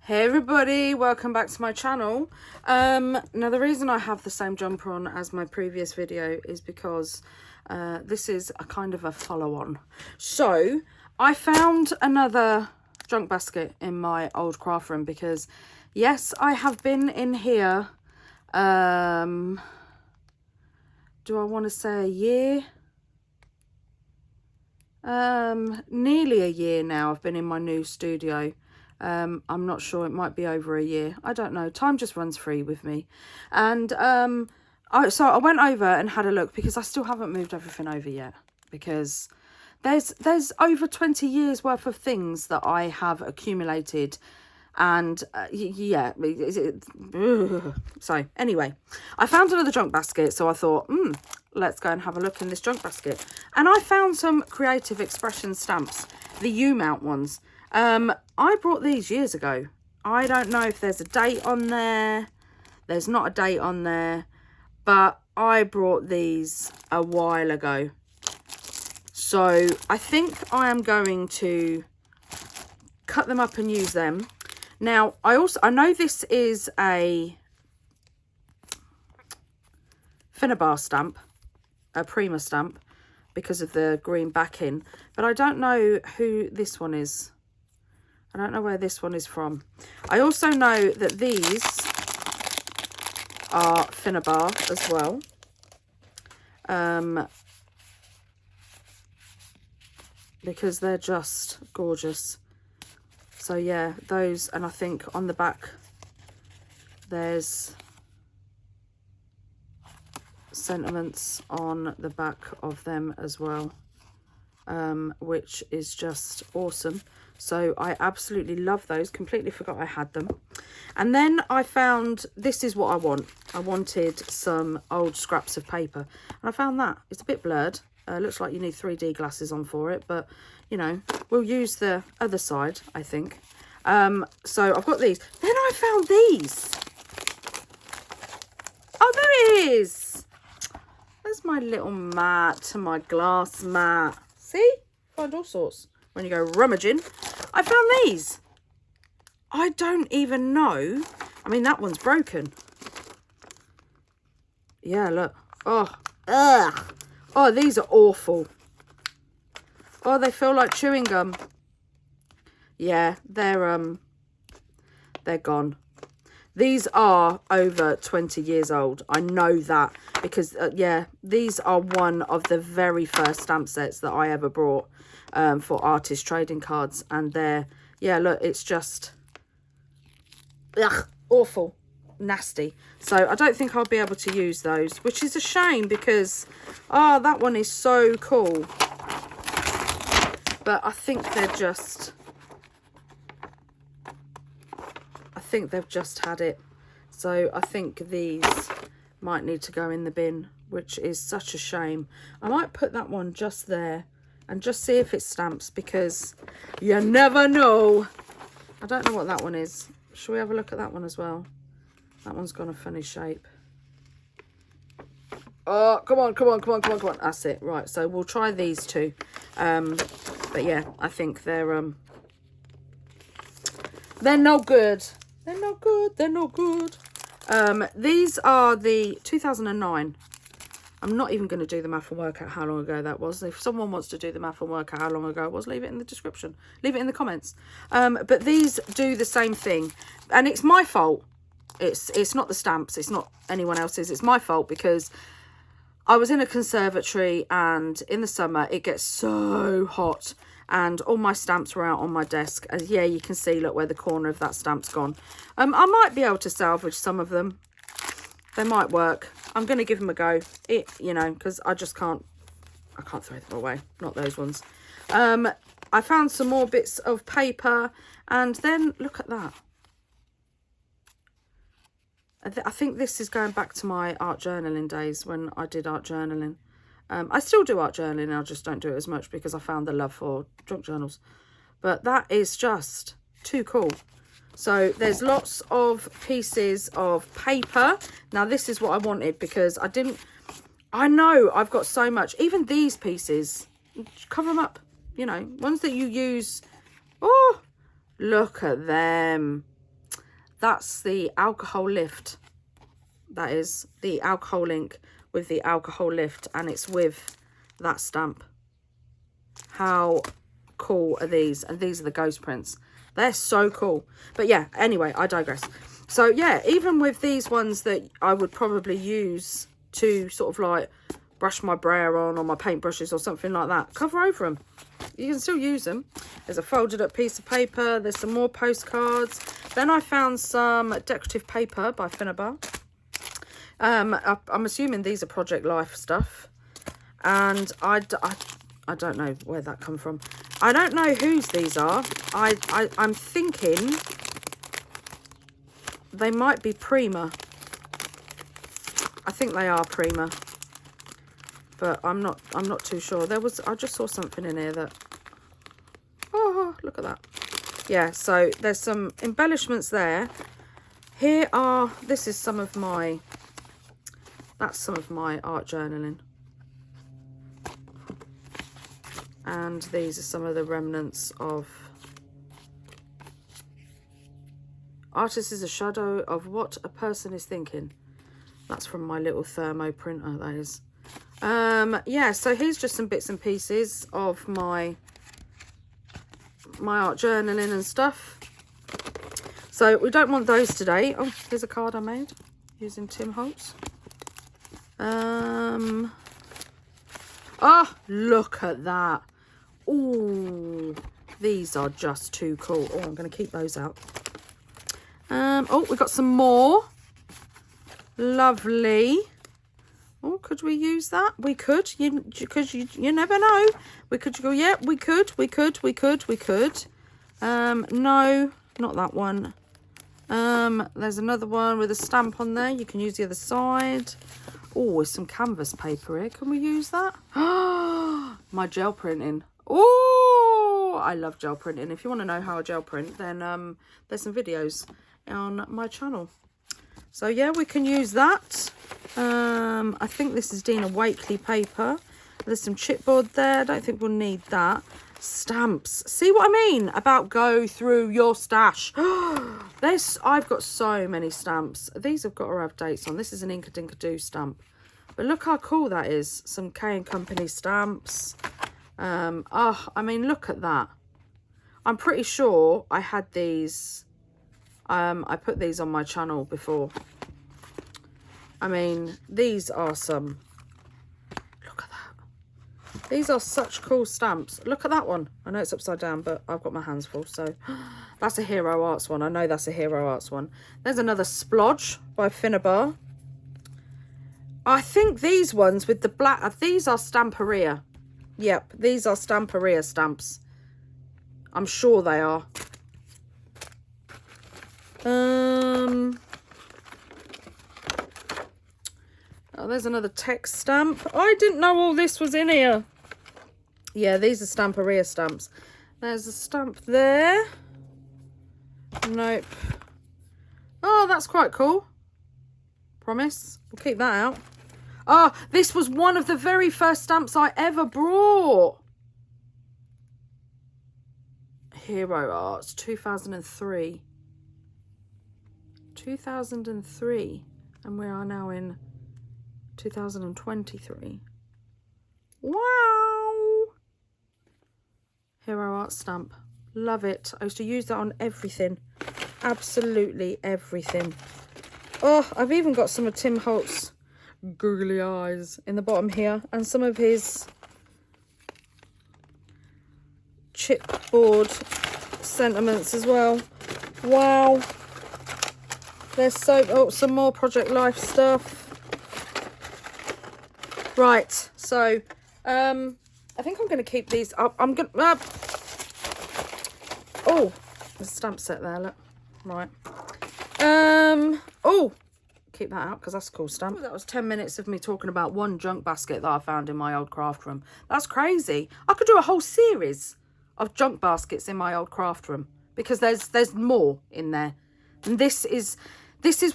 Hey everybody, welcome back to my channel. Now the reason I have the same jumper on as my previous video is because this is a kind of a follow-on. So I found another junk basket in my old craft room because yes, I have been in here, do I want to say a year? Nearly a year now I've been in my new studio. I'm not sure, it might be over a year, I don't know, time just runs free with me. And so I went over and had a look because I still haven't moved everything over yet, because there's over 20 years worth of things that I have accumulated. And yeah, so anyway, I found another junk basket, so I thought, let's go and have a look in this junk basket. And I found some Creative Expression stamps, the U-mount ones. I brought these years ago. I don't know if there's a date on there. There's not a date on there, but I brought these a while ago. So I think I am going to cut them up and use them. Now, I know this is a Finnebar stamp, a Prima stamp, because of the green backing, but I don't know who this one is. I don't know where this one is from. I also know that these are Finnebar as well. Because they're just gorgeous. So yeah, those, and I think on the back there's sentiments on the back of them as well, which is just awesome. So I absolutely love those. Completely forgot I had them. And then I found, this is what I want. I wanted some old scraps of paper, and I found that. It's a bit blurred. Looks like you need 3D glasses on for it, but you know, we'll use the other side, I think. So I've got these. Then I found these. Oh, there it is. There's my little mat, my glass mat. See? Find all sorts when you go rummaging. I found these. I don't even know. I mean, that one's broken. Yeah, look. Oh, ugh. Oh, these are awful. Oh, they feel like chewing gum. Yeah, they're gone. These are over 20 years old. I know that because, yeah, these are one of the very first stamp sets that I ever brought for artist trading cards. And they're, yeah, look, it's just, ugh, awful, nasty. So I don't think I'll be able to use those, which is a shame because, oh, that one is so cool. But I think they're just, I think they've just had it. So I think these might need to go in the bin, which is such a shame. I might put that one just there and just see if it stamps, because you never know. I don't know what that one is. Shall we have a look at that one as well? That one's got a funny shape. Oh, come on, come on, come on, come on, come on. That's it. Right, so we'll try these two. But yeah, I think they're no good. They're no good. They're no good. These are the 2009. I'm not even going to do the math and work out how long ago that was. If someone wants to do the math and work out how long ago it was, leave it in the description. Leave it in the comments. But these do the same thing. And it's my fault. It's not the stamps. It's not anyone else's. It's my fault because I was in a conservatory, and in the summer it gets so hot. And all my stamps were out on my desk. As yeah, you can see, look where the corner of that stamp's gone. I might be able to salvage some of them. They might work. I'm going to give them a go. You know, because I just can't. I can't throw them away. Not those ones. I found some more bits of paper, and then look at that. I think this is going back to my art journaling days when I did art journaling. I still do art journaling, I just don't do it as much because I found the love for junk journals. But that is just too cool. So there's lots of pieces of paper. Now this is what I wanted because I know I've got so much. Even these pieces, cover them up, you know, ones that you use. Oh, look at them. That's the alcohol lift. That is the alcohol ink with the alcohol lift, and it's with that stamp. How cool are these? And these are the ghost prints. They're so cool. But yeah, anyway, I digress. So yeah, even with these ones that I would probably use to sort of like brush my brayer on, or my paintbrushes or something like that, cover over them. You can still use them. There's a folded up piece of paper. There's some more postcards. Then I found some decorative paper by Finnabar. I'm assuming these are Project Life stuff. And I don't know where that come from. I don't know whose these are. I'm thinking they might be Prima. I think they are Prima, but I'm not too sure. I just saw something in here that, oh, look at that. Yeah, so there's some embellishments there. This is some of my, that's some of my art journaling. And these are some of the remnants of Artist is a shadow of what a person is thinking. That's from my little thermo printer, that is. Yeah, so here's just some bits and pieces of my art journaling and stuff. So we don't want those today. Oh, here's a card I made using Tim Holtz. Oh, look at that. Oh, these are just too cool. Oh, I'm going to keep those out. Oh, we got some more. Lovely. Oh, could we use that? We could. Because you never know. We could go, yeah, we could. No, not that one. There's another one with a stamp on there. You can use the other side. Oh, there's some canvas paper here. Can we use that? My gel printing. Oh, I love gel printing. If you want to know how I gel print, then there's some videos on my channel. So yeah, we can use that. I think this is Dina Wakely paper. There's some chipboard there. I don't think we'll need that. Stamps. See what I mean about go through your stash? I've got so many stamps. These have got to have dates on. This is an Inka Dinka Doo stamp. But look how cool that is. Some K & Company stamps. Oh, I mean, look at that. I'm pretty sure I had these. I put these on my channel before. I mean, these are some. Look at that. These are such cool stamps. Look at that one. I know it's upside down, but I've got my hands full. So that's a Hero Arts one. I know that's a Hero Arts one. There's another Splodge by Finnabar. I think these ones with the black, these are Stamperia. Yep, these are Stamperia stamps. I'm sure they are. Oh, there's another text stamp. I didn't know all this was in here. Yeah, these are Stamperia stamps. There's a stamp there. Nope. Oh, that's quite cool. Promise. We'll keep that out. Oh, this was one of the very first stamps I ever brought. Hero Arts, 2003. 2003. And we are now in 2023. Wow. Hero Arts stamp. Love it. I used to use that on everything. Absolutely everything. Oh, I've even got some of Tim Holtz googly eyes in the bottom here, and some of his chipboard sentiments as well. Wow. There's some more Project Life stuff. Right, so I think I'm going to keep these up. I'm going to oh, there's a stamp set there, look. Right. Oh, keep that out because that's a cool stamp. That was 10 minutes of me talking about one junk basket that I found in my old craft room. That's crazy. I could do a whole series of junk baskets in my old craft room because there's more in there. And this is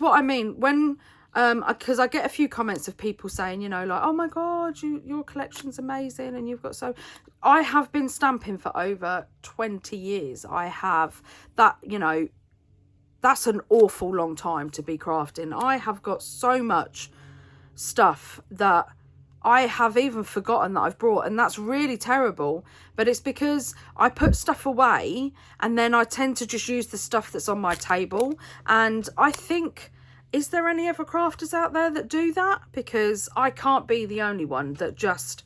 what I mean when because I get a few comments of people saying, you know, like, oh my god, your collection's amazing and you've got so. I have been stamping for over 20 years. I have that, you know, that's an awful long time to be crafting. I have got so much stuff that I have even forgotten that I've brought, and that's really terrible. But it's because I put stuff away and then I tend to just use the stuff that's on my table. And I think, is there any other crafters out there that do that? Because I can't be the only one that just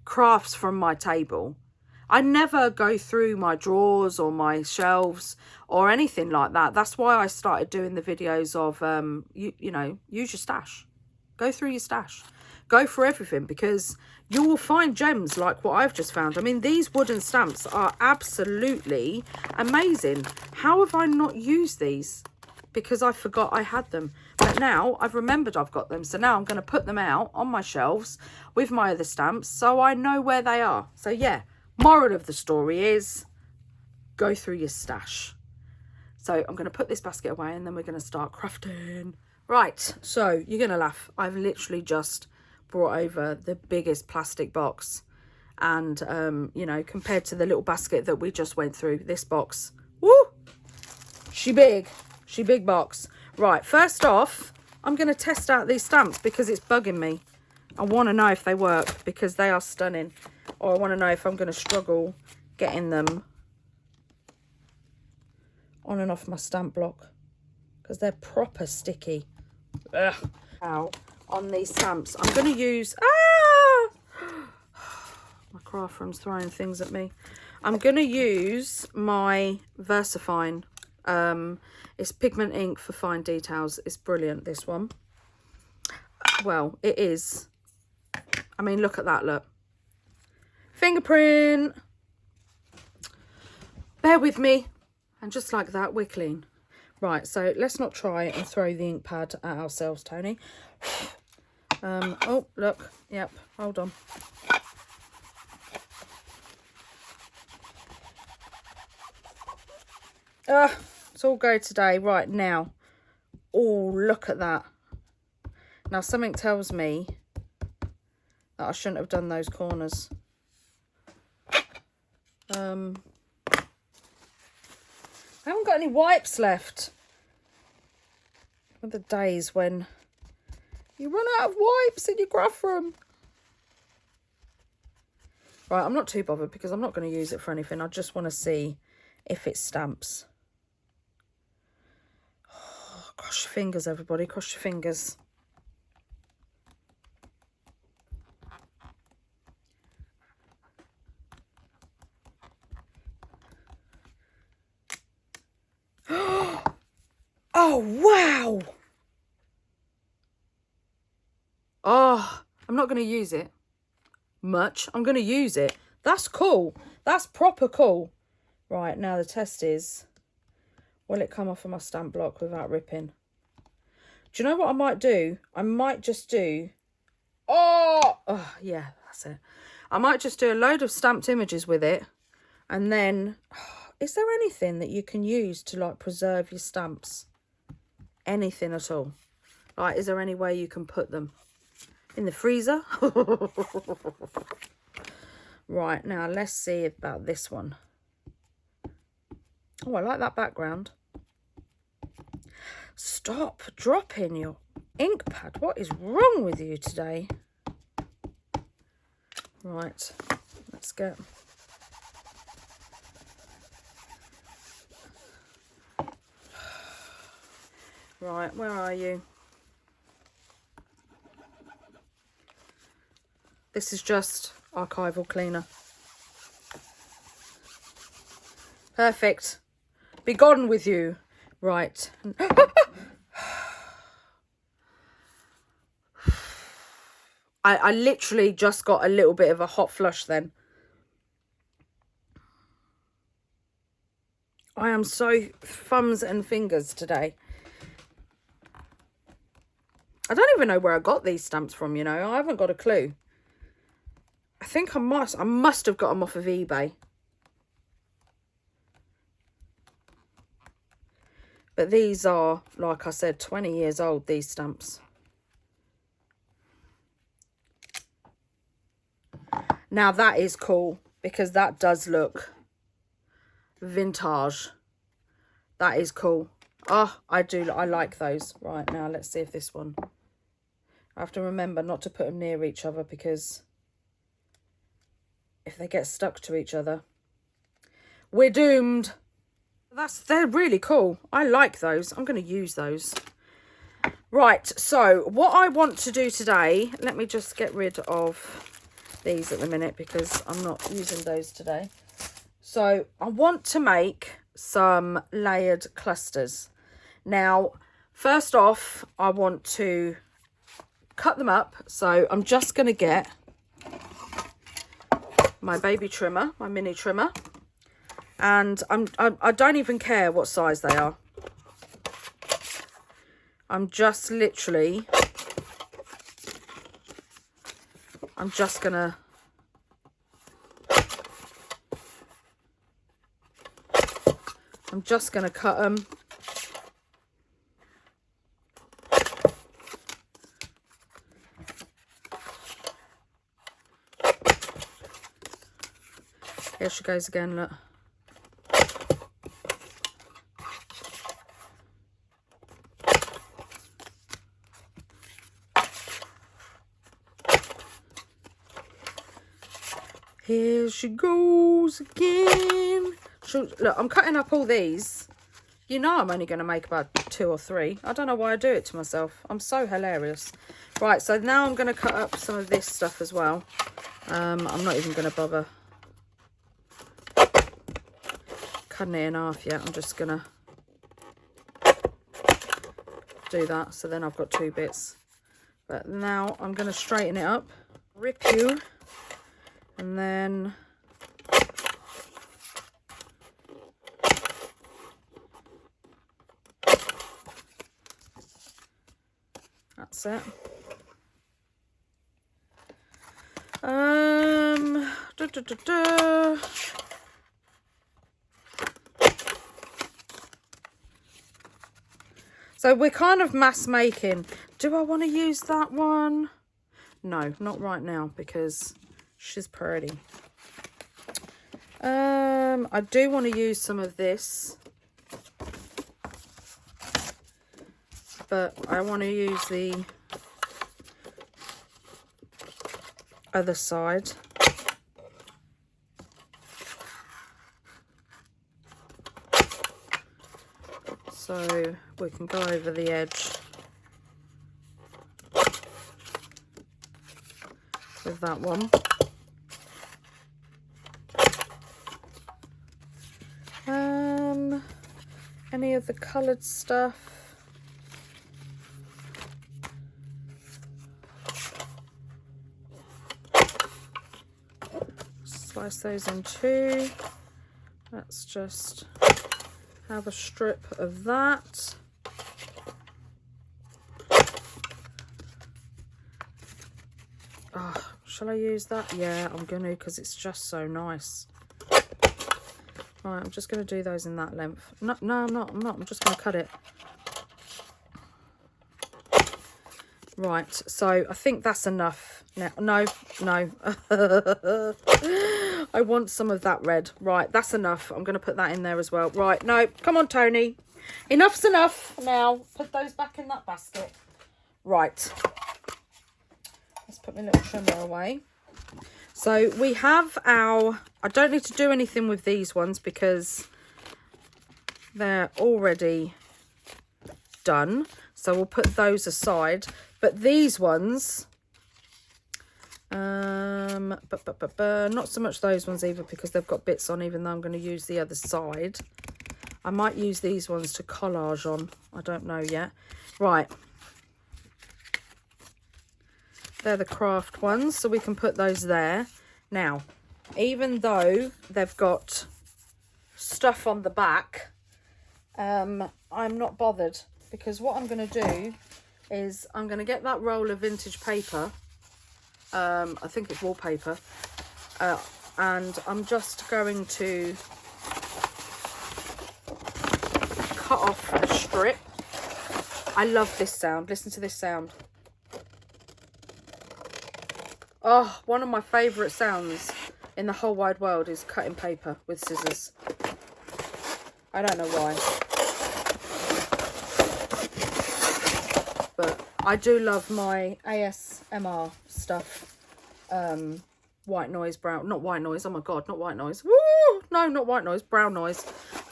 crafts from my table. I never go through my drawers or my shelves or anything like that. That's why I started doing the videos of, you know, use your stash. Go through your stash. Go for everything, because you will find gems like what I've just found. I mean, these wooden stamps are absolutely amazing. How have I not used these? Because I forgot I had them. But now I've remembered I've got them. So now I'm going to put them out on my shelves with my other stamps so I know where they are. So yeah, moral of the story is go through your stash. So I'm going to put this basket away and then we're going to start crafting. Right, so you're going to laugh. I've literally just brought over the biggest plastic box. And, you know, compared to the little basket that we just went through, this box, woo, she big box. Right, first off, I'm going to test out these stamps because it's bugging me. I want to know if they work because they are stunning. Or I want to know if I'm going to struggle getting them on and off my stamp block because they're proper sticky. Ugh. Now, on these stamps, I'm going to use... my craft room's throwing things at me. I'm going to use my VersaFine. It's pigment ink for fine details. It's brilliant, this one. Well, it is. I mean, look at that, look. Fingerprint. Bear with me. And just like that, we're clean. Right, so let's not try and throw the ink pad at ourselves, Tony. Oh, look. Yep, hold on. It's all go today. Right, now. Oh, look at that. Now, something tells me that I shouldn't have done those corners. I haven't got any wipes left. The days when you run out of wipes in your craft room. Right, I'm not too bothered because I'm not going to use it for anything. I just want to see if it stamps. Oh, cross your fingers, everybody. Cross your fingers. Oh, wow. Oh, I'm not going to use it much. I'm going to use it. That's cool. That's proper cool. Right, now the test is, will it come off of my stamp block without ripping? Do you know what I might do? I might just do... Oh, yeah, that's it. I might just do a load of stamped images with it. And then, is there anything that you can use to, like, preserve your stamps? Anything at all? Like, is there any way you can put them in the freezer? Right, now let's see about this one. Oh, I like that background. Stop dropping your ink pad. What is wrong with you today? Right, let's get... Right, where are you? This is just archival cleaner. Perfect. Be gone with you. Right. I literally just got a little bit of a hot flush then. I am so thumbs and fingers today. I don't even know where I got these stamps from, you know. I haven't got a clue. I think I must have got them off of eBay. But these are, like I said, 20 years old, these stamps. Now that is cool because that does look vintage. That is cool. Oh, I like those. Right, now let's see if this one. I have to remember not to put them near each other, because if they get stuck to each other, we're doomed. They're really cool. I like those. I'm going to use those. Right, so what I want to do today, let me just get rid of these at the minute because I'm not using those today. So I want to make some layered clusters. Now, first off, I want to cut them up. So I'm just going to get my baby trimmer, my mini trimmer. And I don't even care what size they are. I'm just gonna cut them. Here she goes again, look. Here she goes again. Look, I'm cutting up all these. You know I'm only going to make about 2 or 3. I don't know why I do it to myself. I'm so hilarious. Right, so now I'm going to cut up some of this stuff as well. I'm not even going to bother cutting it in half yet. I'm just going to do that. So then I've got 2 bits. But now I'm going to straighten it up. Rip you. And then that's it. So we're kind of mass making. Do I want to use that one? No, not right now because she's pretty. I do want to use some of this, but I want to use the other side. So we can go over the edge with that one. Any of the coloured stuff. Slice those in 2. Let's just have a strip of that. Oh, shall I use that? Yeah, I'm going to, because it's just so nice. Right, I'm just going to do those in that length. No, I'm not. I'm just going to cut it. Right, so I think that's enough. Now, no. I want some of that red. Right, that's enough. I'm going to put that in there as well. Right, no, come on, Toni. Enough's enough. Now, put those back in that basket. Right. Let's put my little trimmer away. So we have our, I don't need to do anything with these ones because they're already done. So we'll put those aside. But these ones, not so much those ones either because they've got bits on, even though I'm going to use the other side. I might use these ones to collage on. I don't know yet. Right. They're the craft ones, so we can put those there. Now, even though they've got stuff on the back, I'm not bothered because what I'm going to do is I'm going to get that roll of vintage paper. I think it's wallpaper. And I'm just going to cut off a strip. I love this sound. Listen to this sound. Oh, one of my favourite sounds in the whole wide world is cutting paper with scissors. I don't know why. I do love my ASMR stuff. White noise, brown, not white noise, oh my god, not white noise. Woo! No, not white noise, brown noise.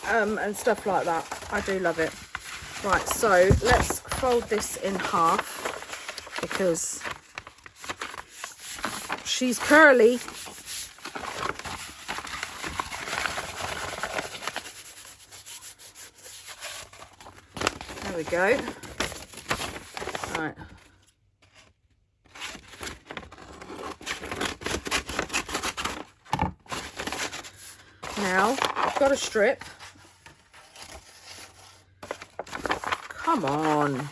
And stuff like that. I do love it. Right, so let's fold this in half because she's curly. There we go. Right. Now, I've got a strip. Come on.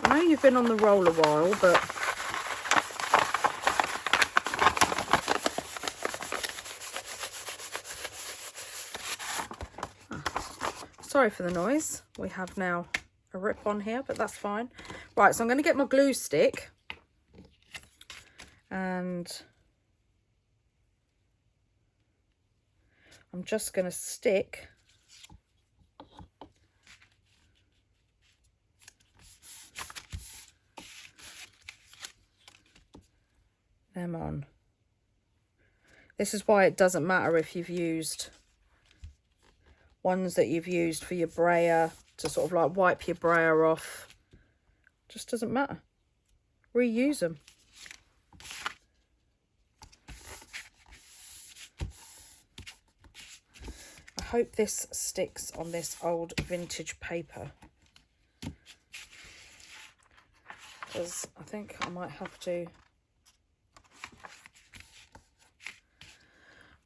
I know you've been on the roll a while, but sorry for the noise. We have now a rip on here, but that's fine. Right, so I'm going to get my glue stick and I'm just going to stick them on. This is why it doesn't matter if you've used ones that you've used for your brayer to sort of like wipe your brayer off. Just doesn't matter. Reuse them. I hope this sticks on this old vintage paper, because I think I might have to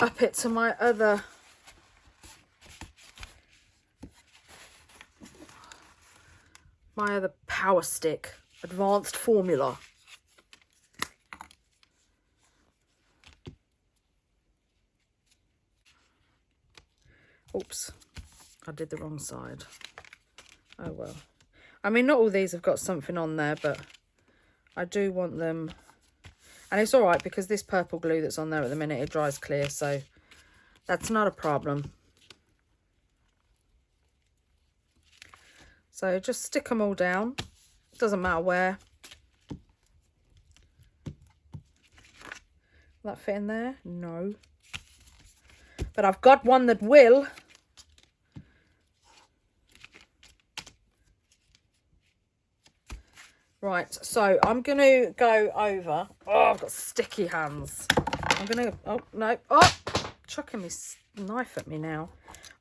up it to my other power stick, advanced formula. Oops, I did the wrong side. Oh well. I mean, not all these have got something on there, but I do want them. And it's all right because this purple glue that's on there at the minute, it dries clear, so that's not a problem. So just stick them all down. Doesn't matter where. Will that fit in there? No. But I've got one that will. Right, so I'm going to go over. Oh, I've got sticky hands. I'm going to, oh, no. Oh, chucking this knife at me now.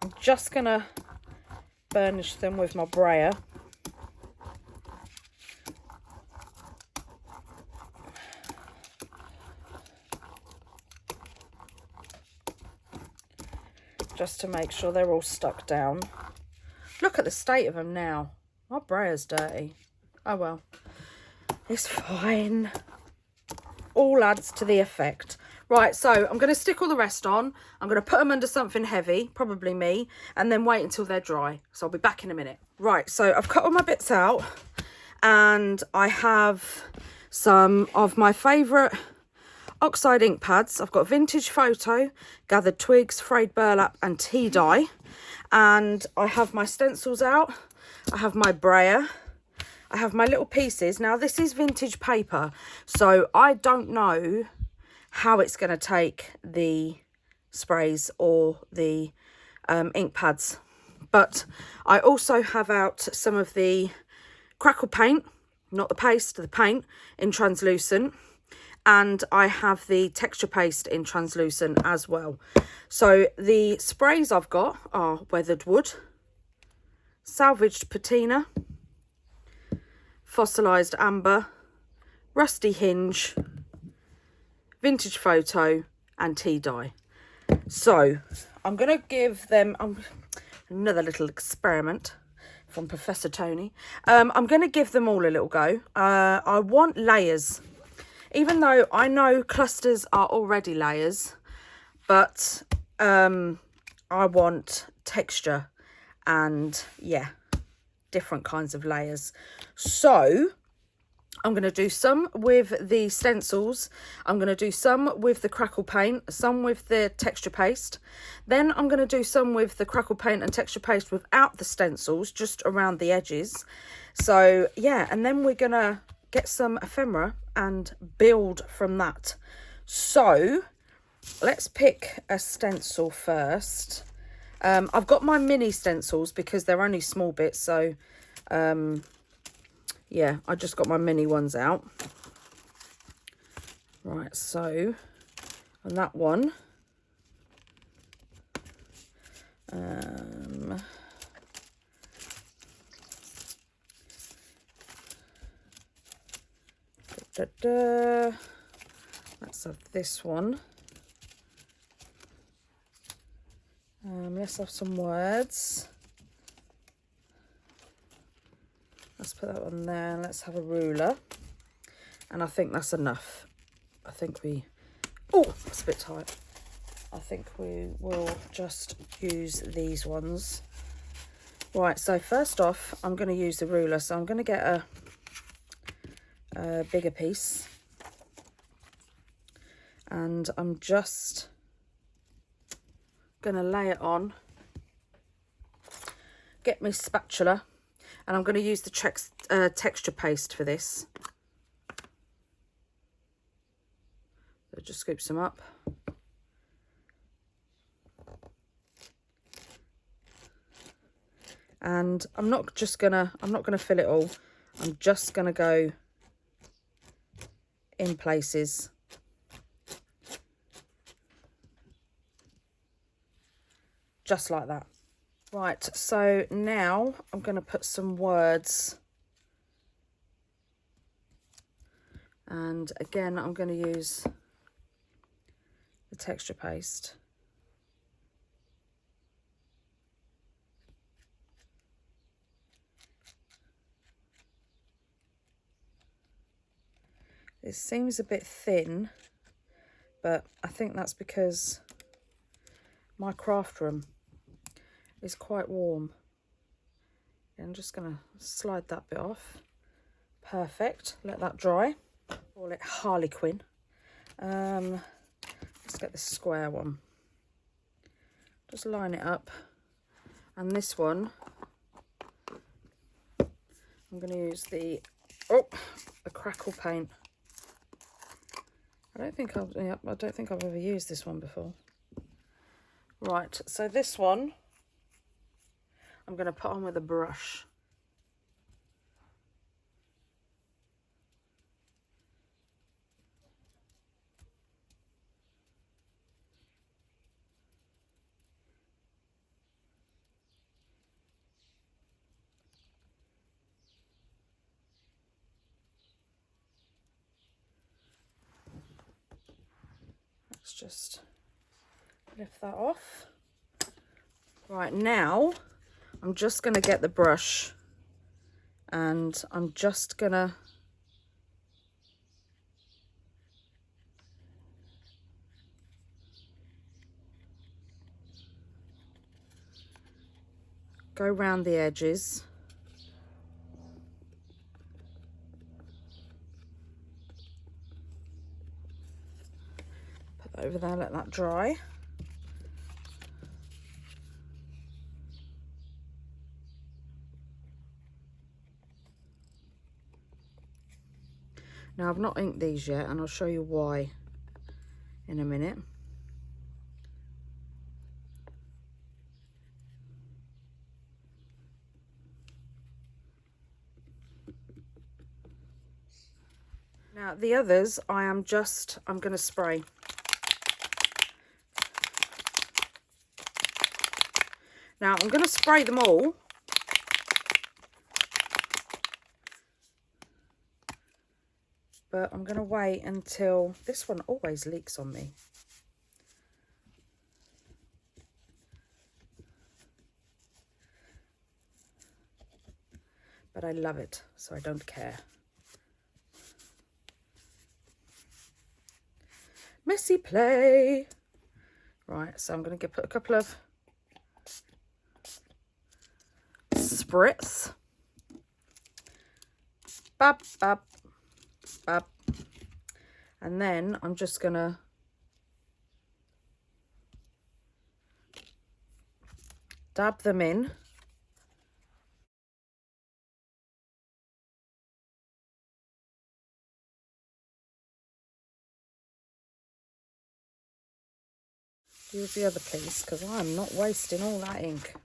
I'm just going to burnish them with my brayer. Just to make sure they're all stuck down. Look at the state of them now. My brayer's dirty. Oh well. It's fine. All adds to the effect. Right, so I'm going to stick all the rest on. I'm going to put them under something heavy, probably me, and then wait until they're dry. So I'll be back in a minute. Right, so I've cut all my bits out, and I have some of my favourite oxide ink pads. I've got Vintage Photo, Gathered Twigs, Frayed Burlap and Tea Dye. And I have my stencils out. I have my brayer. I have my little pieces. Now this is vintage paper, so I don't know how it's going to take the sprays or the ink pads. But I also have out some of the crackle paint, not the paste, the paint in translucent. And I have the texture paste in translucent as well. So the sprays I've got are weathered wood, salvaged patina, fossilized amber, rusty hinge, vintage photo and tea dye. So I'm going to give them another little experiment from Professor Toni. I'm going to give them all a little go. I want layers. Even though I know clusters are already layers, but I want texture and, yeah, different kinds of layers. So I'm going to do some with the stencils. I'm going to do some with the crackle paint, some with the texture paste. Then I'm going to do some with the crackle paint and texture paste without the stencils, just around the edges. So yeah, and then we're going to get some ephemera and build from that. So let's pick a stencil first. I've got my mini stencils because they're only small bits, so yeah, I just got my mini ones out. Right, so on that one, let's have this one. Let's have some words. Let's put that one there. Let's have a ruler. And I think that's enough. I think oh, it's a bit tight. I think we will just use these ones. Right, so first off, I'm going to use the ruler. So I'm going to get a bigger piece. And I'm just going to lay it on. Get my spatula. And I'm going to use the texture paste for this. So just scoop some up. And I'm not gonna fill it all. I'm just gonna go in places. Just like that. Right, so now I'm going to put some words. And again, I'm going to use the texture paste. It seems a bit thin, but I think that's because my craft room is quite warm. I'm just going to slide that bit off. Perfect. Let that dry. Call it Harlequin. Let's get the square one. Just line it up. And this one, I'm going to use the crackle paint. I don't think I've ever used this one before. Right, so this one I'm going to put on with a brush. Let's just lift that off. Right, now I'm just going to get the brush and I'm just going to go round the edges. Put that over there, let that dry. Now I've not inked these yet and I'll show you why in a minute. Now the others I'm going to spray. Now I'm going to spray them all. But I'm going to wait until this one always leaks on me. But I love it, so I don't care. Messy play. Right, so I'm going to put a couple of spritz. Bap, bap. up. And then I'm just gonna dab them in. Use the other piece because I'm not wasting all that ink.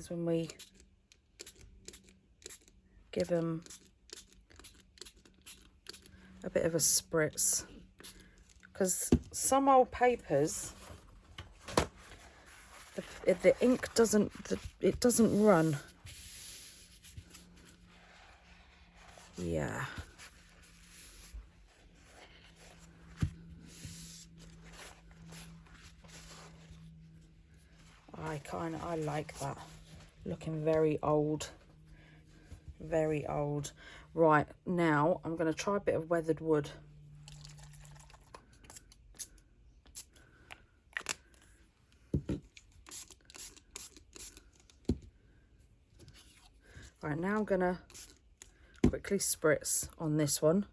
When we give them a bit of a spritz, because some old papers, the ink doesn't run. Yeah. I like that. Looking very old. Very old. Right, now I'm going to try a bit of weathered wood. Right, now I'm going to quickly spritz on this one.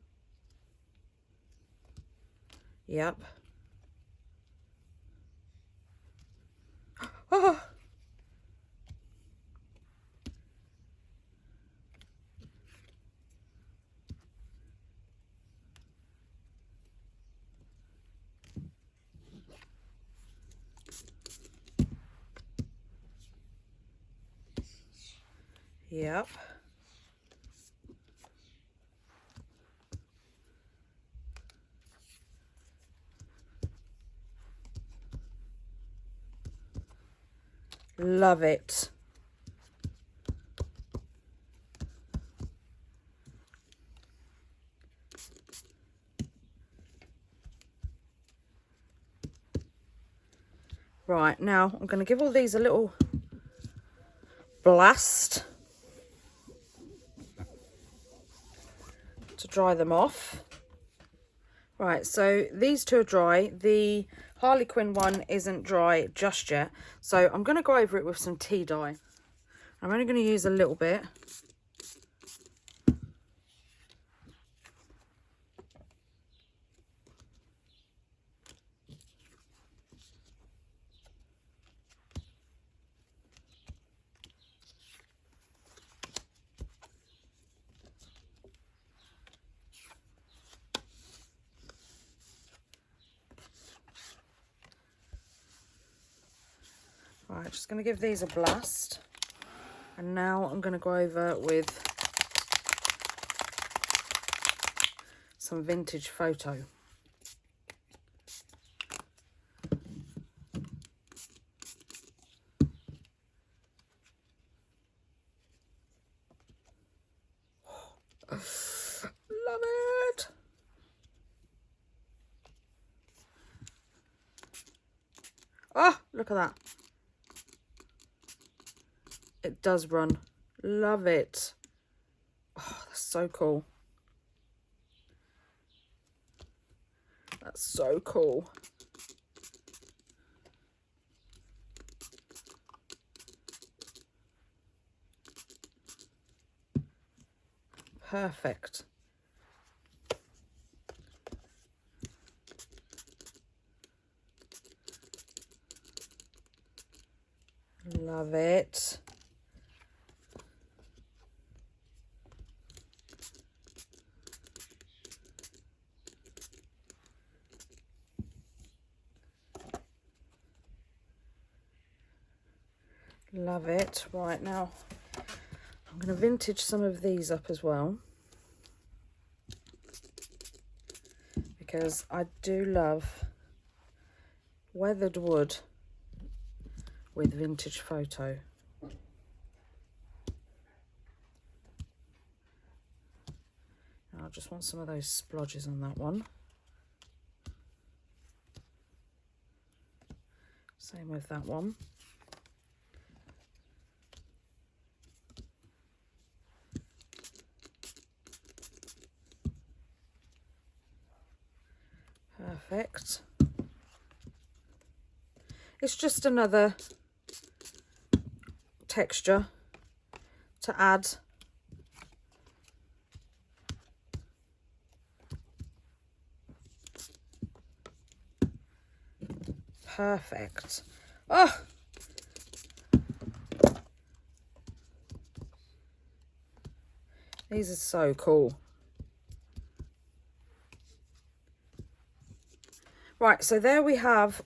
Yep. Oh! Yep. Love it. Right, now I'm going to give all these a little blast to dry them off. Right, so these two are dry. The Harlequin one isn't dry just yet, so I'm going to go over it with some tea dye. I'm only going to use a little bit. Right, just going to give these a blast. And now I'm going to go over with some vintage photo. Love it. Oh, look at that. It does run. Love it. Oh, that's so cool. That's so cool. Perfect. Love it. Love it. Right, now I'm going to vintage some of these up as well, because I do love weathered wood with vintage photo. Now I just want some of those splodges on that one. Same with that one. Perfect. It's just another texture to add. Perfect. Oh, these are so cool. Right, so there we have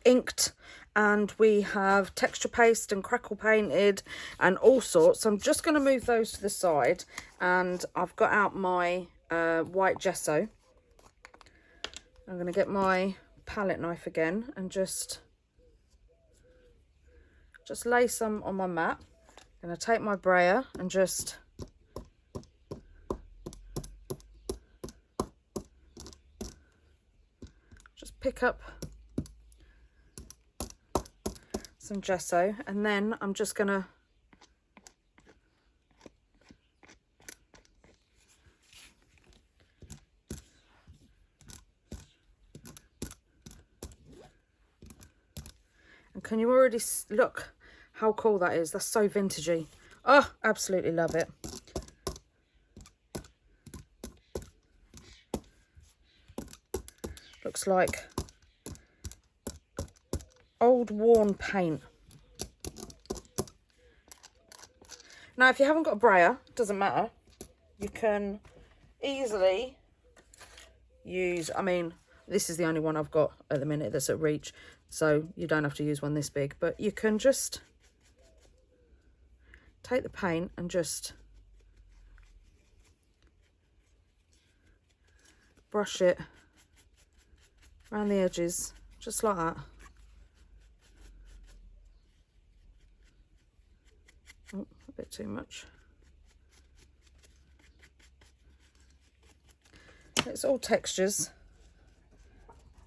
inked, and we have texture paste and crackle painted and all sorts. I'm just going to move those to the side, and I've got out my white gesso. I'm going to get my palette knife again and just lay some on my mat. I'm going to take my brayer and just pick up some gesso, and then I'm just gonna and can you already look how cool that is? That's so vintagey. Oh, absolutely love it. Looks like old worn paint. Now, if you haven't got a brayer, doesn't matter. You can easily use, I mean, this is the only one I've got at the minute that's at reach, so you don't have to use one this big, but you can just take the paint and just brush it around the edges, just like that. Oh, a bit too much. It's all textures.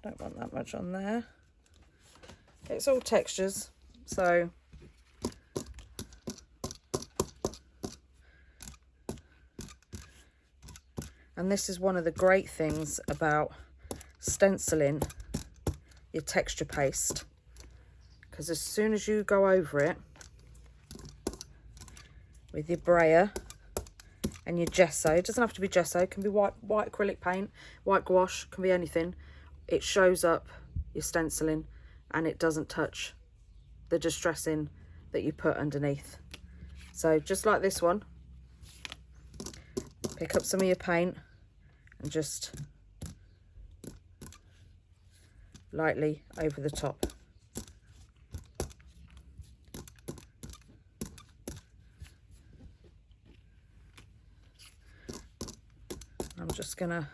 Don't want that much on there. It's all textures, so and this is one of the great things about stenciling your texture paste, because as soon as you go over it with your brayer and your gesso, it doesn't have to be gesso, it can be white acrylic paint, white gouache, can be anything. It shows up your stenciling and it doesn't touch the distressing that you put underneath. So just like this one, pick up some of your paint and just lightly over the top. I'm just gonna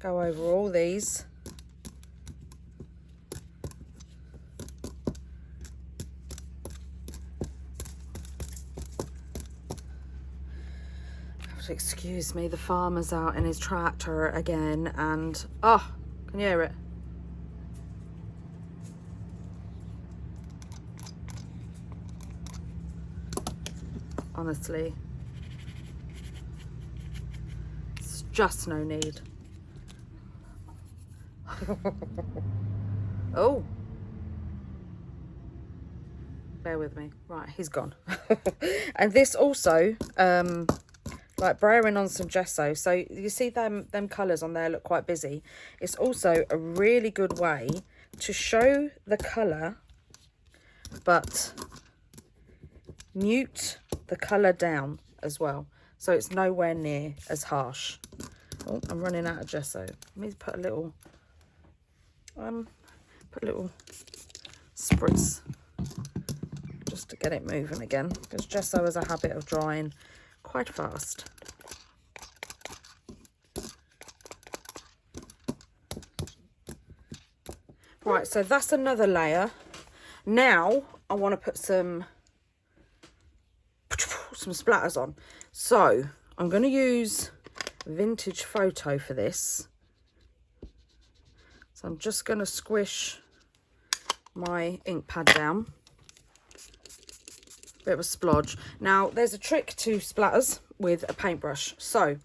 go over all these. Excuse me, the farmer's out in his tractor again, and oh, can you hear it? Honestly, it's just no need. Oh, bear with me. Right, he's gone. And this also like brayering on some gesso, so you see them colours on there look quite busy. It's also a really good way to show the colour but mute the colour down as well, so it's nowhere near as harsh. Oh, I'm running out of gesso. Let me put a little spritz just to get it moving again, because gesso has a habit of drying quite fast. Right, so that's another layer. Now I want to put some splatters on. So I'm going to use Vintage Photo for this. So I'm just going to squish my ink pad down. bit of a splodge. Now, there's a trick to splatters with a paintbrush. So,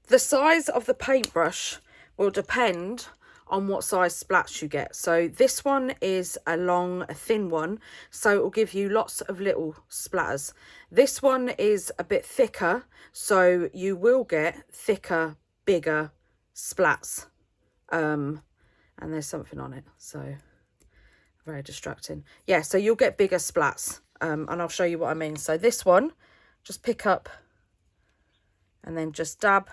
the size of the paintbrush will depend on what size splats you get. So, this one is a thin one, so it will give you lots of little splatters. This one is a bit thicker, so you will get thicker, bigger splats. And there's something on it, so very distracting. Yeah, so you'll get bigger splats, and I'll show you what I mean. So this one, just pick up and then just dab,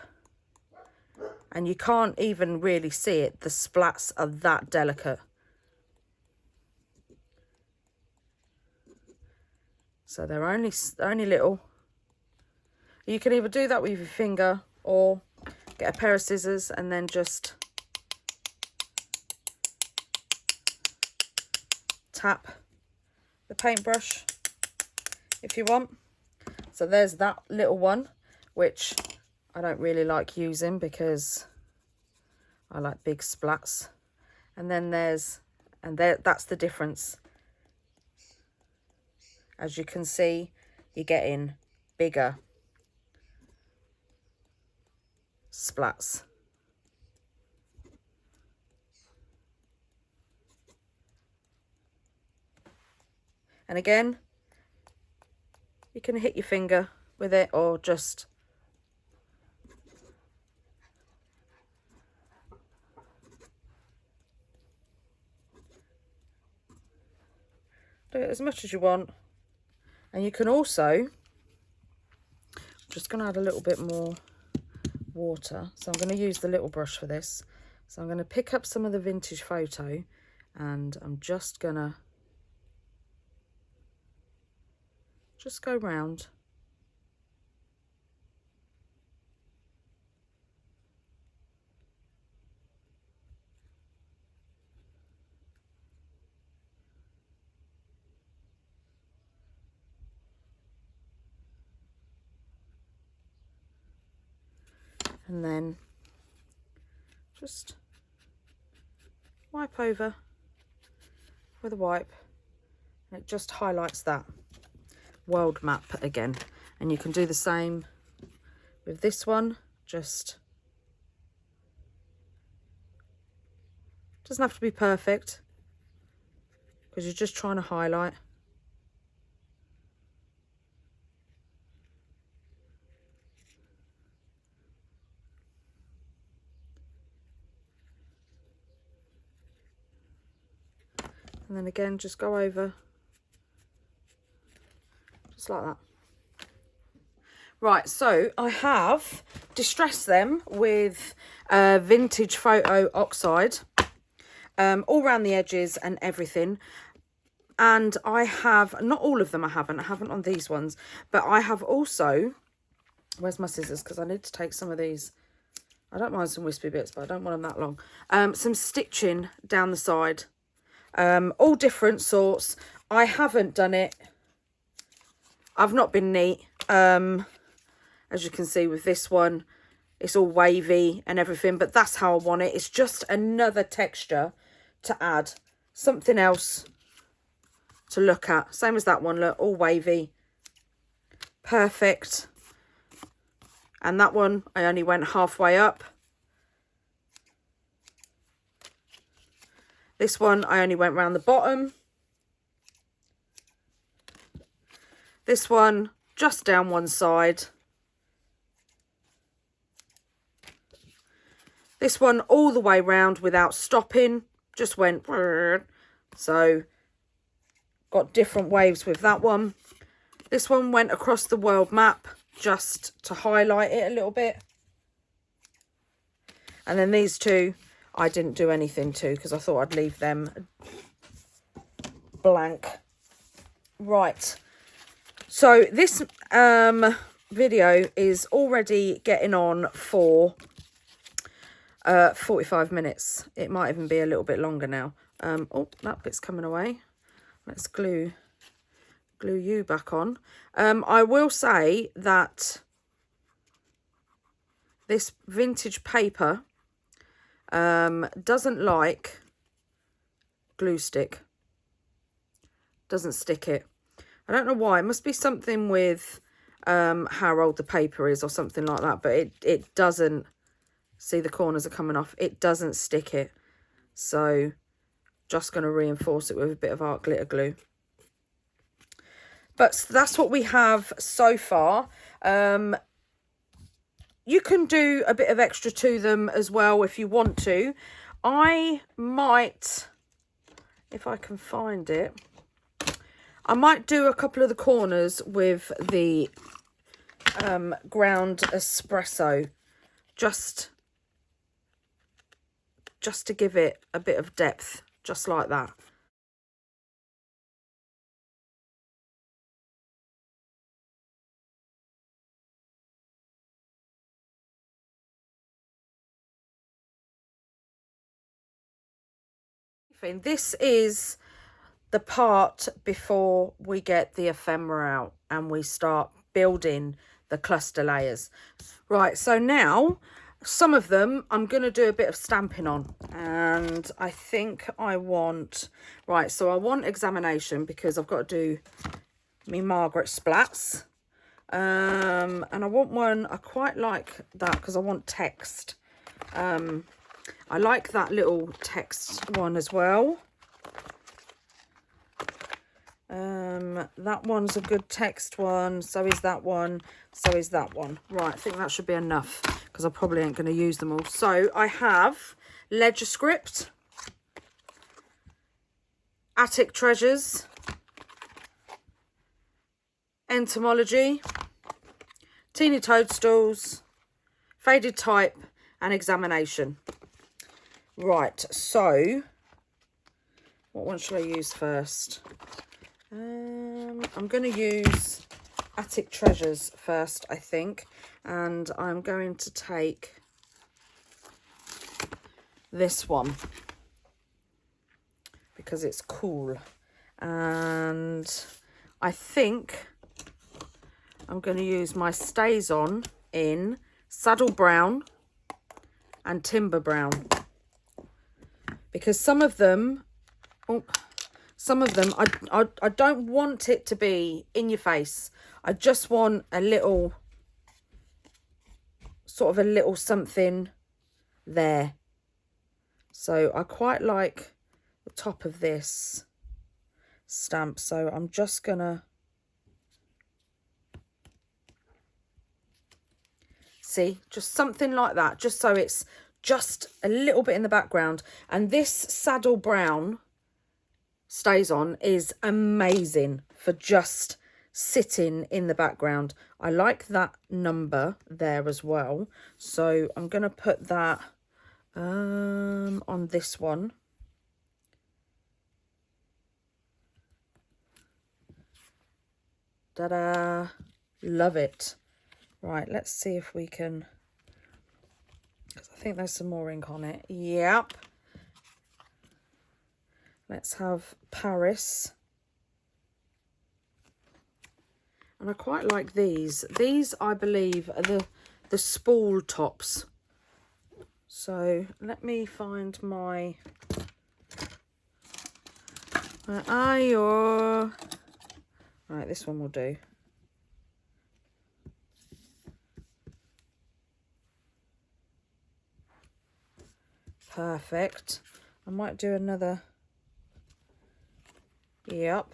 and you can't even really see it. The splats are that delicate. So they're only little. You can either do that with your finger or get a pair of scissors and then just tap the paintbrush if you want. So there's that little one, which I don't really like using because I like big splats. And then that's the difference. As you can see, you're getting bigger splats. And again, you can hit your finger with it or just do it as much as you want. And you can also, I'm just going to add a little bit more water. So I'm going to use the little brush for this. So I'm going to pick up some of the vintage photo and I'm just going to just go round. And then just wipe over with a wipe, and it just highlights that world map again. And you can do the same with this one. Just doesn't have to be perfect because you're just trying to highlight. And then again, just go over, just like that. Right, so I have distressed them with vintage photo oxide, all around the edges and everything. And I have, not all of them I haven't on these ones, but I have also, where's my scissors? Because I need to take some of these. I don't mind some wispy bits, but I don't want them that long. Some stitching down the side. All different sorts. I haven't done it. I've not been neat. As you can see with this one, it's all wavy and everything, but that's how I want it. It's just another texture to add. Something else to look at. Same as that one, look, all wavy. Perfect. And that one, I only went halfway up. This one, I only went round the bottom. This one, just down one side. This one, all the way round without stopping. Just went. So, got different waves with that one. This one went across the world map just to highlight it a little bit. And then these two, I didn't do anything to because I thought I'd leave them blank. Right. So this video is already getting on for 45 minutes. It might even be a little bit longer now. Oh, that bit's coming away. Let's glue you back on. I will say that this vintage paper doesn't like glue stick. Doesn't stick it. I don't know why. It must be something with how old the paper is or something like that. But it doesn't, see the corners are coming off. It doesn't stick it. So just going to reinforce it with a bit of art glitter glue. But that's what we have so far. You can do a bit of extra to them as well if you want to. I might, if I can find it, I might do a couple of the corners with the ground espresso, just to give it a bit of depth, just like that. This is the part before we get the ephemera out and we start building the cluster layers. Right, so now some of them I'm going to do a bit of stamping on, and I think I want, right, so I want examination because I've got to do me Margaret Splats, and I want one, I quite like that because I want text. I like that little text one as well. That one's a good text one. So is that one. So is that one. Right, I think that should be enough because I probably ain't going to use them all. So I have Ledger Script, Attic Treasures, Entomology, Teeny Toadstools, Faded Type, and Examination. Right, so what one shall I use first? I'm going to use Attic Treasures first, I think, and I'm going to take this one because it's cool, and I think I'm going to use my Stays On in Saddle Brown and Timber Brown, because some of them, I don't want it to be in your face. I just want a little, sort of a little something there. So I quite like the top of this stamp. So I'm just gonna, see, just something like that, just so it's just a little bit in the background. And this Saddle Brown Stays On is amazing for just sitting in the background. I like that number there as well, so I'm going to put that on this one. Ta-da! Love it. Right, let's see if we can, because I think there's some more ink on it. Yep. Let's have Paris. And I quite like these. These, I believe, are the spool tops. So let me find my... Where are you? Right, this one will do. Perfect. I might do another... Yep.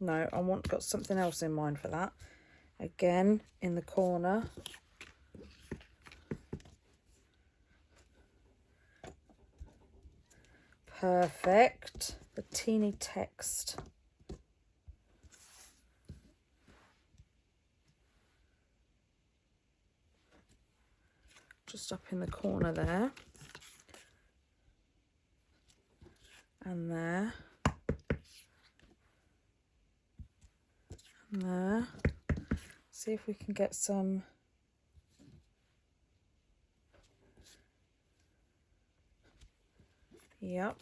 No, got something else in mind for that. Again, in the corner. Perfect. The teeny text. Just up in the corner there. And there. And there. See if we can get some. Yep.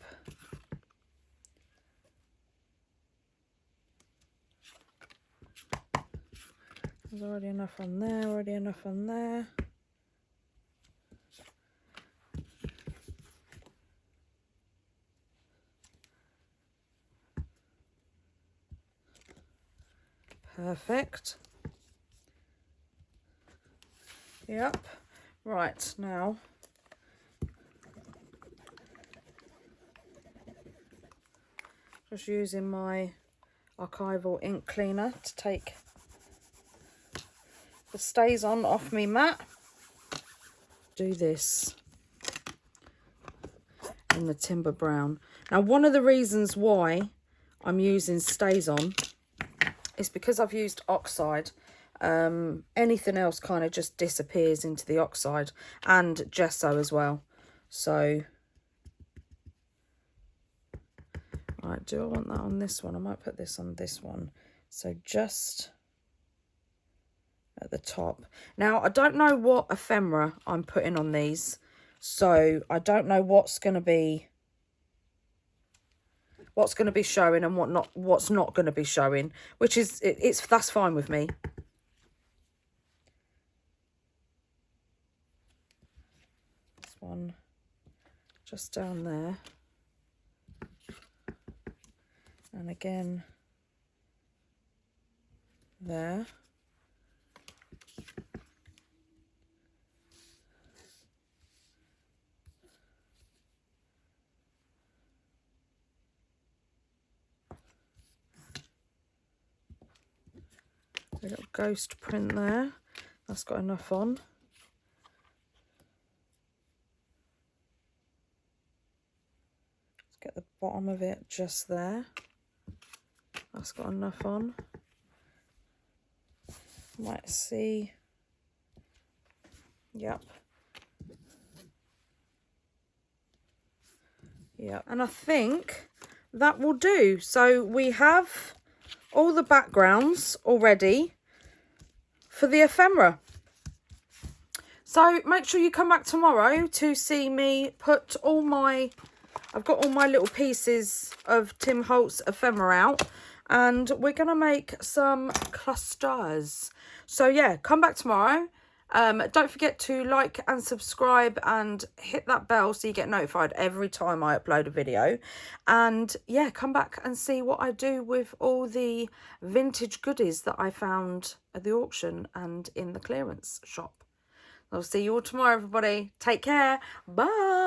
There's already enough on there, already enough on there. Perfect. Yep. Right, now just using my archival ink cleaner to take the stays on off me mat. Do this in the timber brown. Now, one of the reasons why I'm using stays on is because I've used oxide. Anything else kind of just disappears into the oxide, and gesso as well. So, right, do I want that on this one? I might put this on this one. So just at the top. Now, I don't know what ephemera I'm putting on these, so I don't know what's going to be showing and what's not going to be showing, which is that's fine with me. This one just down there, and again there. A little ghost print there. That's got enough on. Let's get the bottom of it just there. That's got enough on. Might see. Yep. Yep. And I think that will do. So we have all the backgrounds already for the ephemera. So make sure you come back tomorrow to see me put all my, I've got all my little pieces of Tim Holtz ephemera out, and we're going to make some clusters. So yeah, come back tomorrow. Don't forget to like and subscribe and hit that bell so you get notified every time I upload a video. And yeah, come back and see what I do with all the vintage goodies that I found at the auction and in the clearance shop. I'll see you all tomorrow, everybody. Take care. Bye.